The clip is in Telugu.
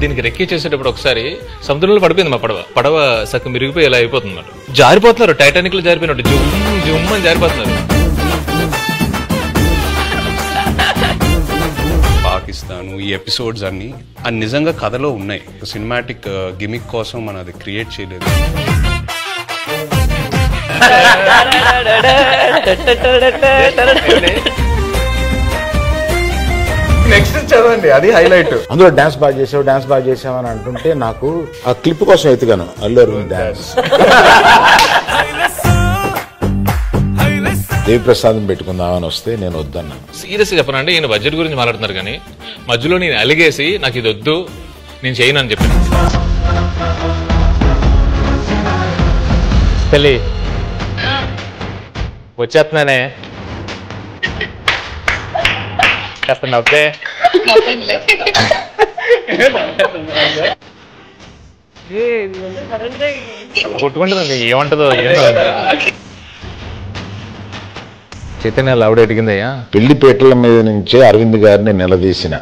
దీనికి రెక్కి చేసేటప్పుడు ఒకసారి సముద్రంలో పడిపోయింది మా పడవ సగం మిరిగిపోయి ఇలా అయిపోతుంది అన్నమాట. జారిపోతున్నారు, టైటానిక్ లో జారిపోయినట్టు జుమ్ జుమ్ అని జారిపోతున్నారు. పాకిస్తాన్ ఈ ఎపిసోడ్స్ అన్ని నిజంగా కథలో ఉన్నాయి. సినిమాటిక్ గిమిక్ కోసం మనం అది క్రియేట్ చేయలేదు. నెక్స్ట్ చదవండి, అది హైలైట్. అందులో డాన్స్ బాగా చేసావు అని అంటుంటే నాకు ఆ క్లిప్ కోసం ఎత్తుగాను అల్లు అర్జున్ డాన్స్. దేవిప్రసాదం పెట్టుకుందామని వస్తే నేను వద్దన్నా. సీరియస్గా చెప్పనండి, ఈయన బడ్జెట్ గురించి మాట్లాడుతున్నారు కానీ మధ్యలో నేను అలిగేసి నాకు ఇది వద్దు నేను చేయను అని చెప్పాను. తల్లి వచ్చేస్తున్నానే, కాస్త నవ్వే. కొట్టుకుంటుంది, ఏమంటదో చైతన్య ఆవిడ అడిగిందయ్యా. పెళ్లిపేటల మీద నుంచే అరవింద్ గారిని నిలదీసిన